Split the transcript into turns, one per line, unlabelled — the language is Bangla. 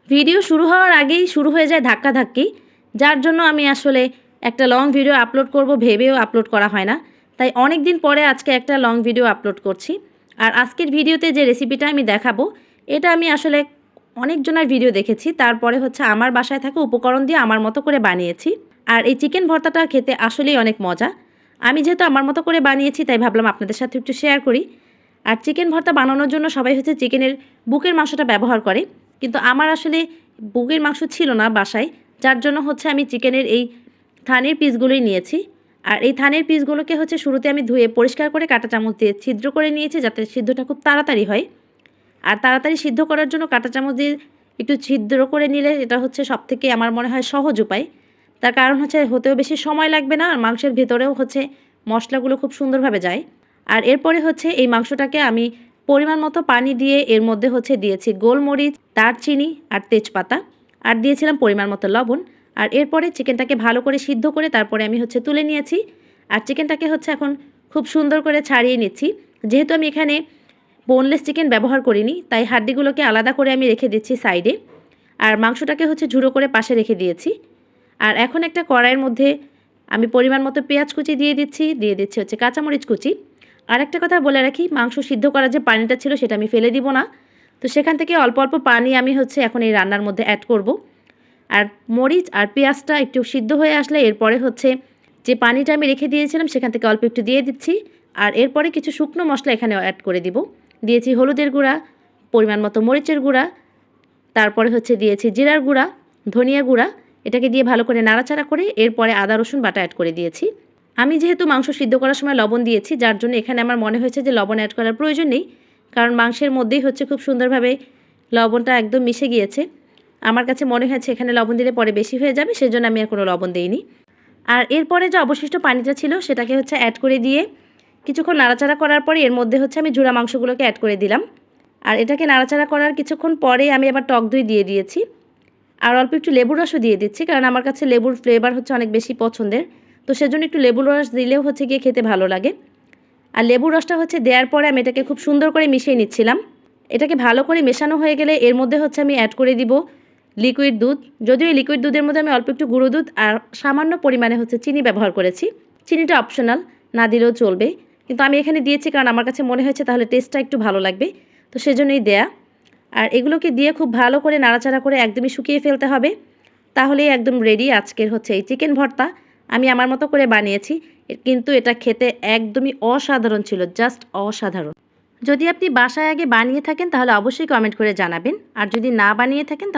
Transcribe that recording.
ভিডিও শুরু হওয়ার আগেই শুরু হয়ে যায় ধাক্কাধাক্কি, যার জন্য আমি আসলে একটা লং ভিডিও আপলোড করব ভেবেও আপলোড করা হয় না। তাই অনেক দিন পরে আজকে একটা লং ভিডিও আপলোড করছি। আর আজকের ভিডিওতে যে রেসিপিটা আমি দেখাবো, এটা আমি আসলে অনেকজনের ভিডিও দেখেছি, তারপরে হচ্ছে আমার বাসায় থাকা উপকরণ দিয়ে আমার মতো করে বানিয়েছি। আর এই চিকেন ভর্তাটা খেতে আসলেই অনেক মজা। আমি যেহেতু আমার মতো করে বানিয়েছি, তাই ভাবলাম আপনাদের সাথে একটু শেয়ার করি। আর চিকেন ভর্তা বানানোর জন্য সবাই হচ্ছে চিকেনের বুকের মাংসটা ব্যবহার করে, কিন্তু আমার আসলে বুকের মাংস ছিল না বাসায়, যার জন্য হচ্ছে আমি চিকেনের এই থানের পিসগুলোই নিয়েছি। আর এই থানের পিসগুলোকে হচ্ছে শুরুতে আমি ধুয়ে পরিষ্কার করে কাঁটা চামচ দিয়ে ছিদ্র করে নিয়েছি, যাতে সিদ্ধটা খুব তাড়াতাড়ি হয়। আর তাড়াতাড়ি সিদ্ধ করার জন্য কাঁটা চামচ দিয়ে একটু ছিদ্র করে নিলে এটা হচ্ছে সবথেকে আমার মনে হয় সহজ উপায়। তার কারণ হচ্ছে হতেও বেশি সময় লাগবে না, আর মাংসের ভেতরেও হচ্ছে মশলাগুলো খুব সুন্দরভাবে যায়। আর এরপরে হচ্ছে এই মাংসটাকে আমি পরিমাণ মতো পানি দিয়ে এর মধ্যে হচ্ছে দিয়েছি গোলমরিচ, দারচিনি আর তেজপাতা, আর দিয়েছিলাম পরিমাণ মতো লবণ। আর এরপরে চিকেনটাকে ভালো করে সিদ্ধ করে তারপরে আমি হচ্ছে তুলে নিয়েছি। আর চিকেনটাকে হচ্ছে এখন খুব সুন্দর করে ছাড়িয়ে নিচ্ছি। যেহেতু আমি এখানে বোনলেস চিকেন ব্যবহার করিনি, তাই হাড্ডিগুলোকে আলাদা করে আমি রেখে দিচ্ছি সাইডে। আর মাংসটাকে হচ্ছে ঝুড়ো করে পাশে রেখে দিয়েছি। আর এখন একটা কড়াইয়ের মধ্যে আমি পরিমাণ মতো পেঁয়াজ কুচি দিয়ে দিচ্ছি হচ্ছে কাঁচামরিচ কুচি। আর একটা কথা বলে রাখি, মাংস সিদ্ধ করার যে পানিটা ছিল সেটা আমি ফেলে দিব না, তো সেখান থেকে অল্প অল্প পানি আমি হচ্ছে এখন এই রান্নার মধ্যে অ্যাড করব। আর মরিচ আর পেঁয়াজটা একটু সিদ্ধ হয়ে আসলে এরপরে হচ্ছে যে পানিটা আমি রেখে দিয়েছিলাম সেখান থেকে অল্প একটু দিয়ে দিচ্ছি। আর এরপরে কিছু শুকনো মশলা এখানে অ্যাড করে দিব। দিয়েছি হলুদের গুঁড়া, পরিমাণ মতো মরিচের গুঁড়া, তারপরে হচ্ছে দিয়েছি জিরার গুঁড়া, ধনিয়া গুঁড়া। এটাকে দিয়ে ভালো করে নাড়াচাড়া করে এরপরে আদা রসুন বাটা অ্যাড করে দিয়েছি। আমি যেহেতু মাংস সিদ্ধ করার সময় লবণ দিয়েছি, যার জন্য এখানে আমার মনে হয়েছে যে লবণ অ্যাড করার প্রয়োজন নেই, কারণ মাংসের মধ্যেই হচ্ছে খুব সুন্দরভাবে লবণটা একদম মিশে গিয়েছে। আমার কাছে মনে হয়েছে এখানে লবণ দিলে পরে বেশি হয়ে যাবে, সেজন্য আমি আর কোনো লবণ দিইনি। আর এরপরে যে অবশিষ্ট পানিটা ছিল সেটাকে হচ্ছে অ্যাড করে দিয়ে কিছুক্ষণ নাড়াচাড়া করার পরে এর মধ্যে হচ্ছে আমি ঝুরা মাংসগুলোকে অ্যাড করে দিলাম। আর এটাকে নাড়াচাড়া করার কিছুক্ষণ পরে আমি আবার টক দই দিয়ে দিয়েছি। আর অল্প একটু লেবুর রসও দিয়ে দিচ্ছি, কারণ আমার কাছে লেবুর ফ্লেভার হচ্ছে অনেক বেশি পছন্দের, তো সেজন্য একটু লেবুর রস দিলেও হচ্ছে গিয়ে খেতে ভালো লাগে। আর লেবুর রসটা হচ্ছে দেওয়ার পরে আমি এটাকে খুব সুন্দর করে মিশিয়ে নিচ্ছিলাম। এটাকে ভালো করে মেশানো হয়ে গেলে এর মধ্যে হচ্ছে আমি অ্যাড করে দিব লিকুইড দুধ। যদিও এই লিকুইড দুধের মধ্যে আমি অল্প একটু গুঁড়ো দুধ আর সামান্য পরিমাণে হচ্ছে চিনি ব্যবহার করেছি। চিনিটা অপশনাল, না দিলেও চলবে, কিন্তু আমি এখানে দিয়েছি কারণ আমার কাছে মনে হয়েছে তাহলে টেস্টটা একটু ভালো লাগবে, তো সেজন্যই দেয়া। আর এগুলোকে দিয়ে খুব ভালো করে নাড়াচাড়া করে একদমই শুকিয়ে ফেলতে হবে, তাহলেই একদম রেডি আজকের হচ্ছে এই চিকেন ভর্তা। আমি আমার মতো করে বানিয়েছি, কিন্তু এটা খেতে একদমই অসাধারণ ছিল, জাস্ট অসাধারণ। যদি আপনি বাসায় আগে বানিয়ে থাকেন তাহলে অবশ্যই কমেন্ট করে জানাবেন, আর যদি না বানিয়ে থাকেন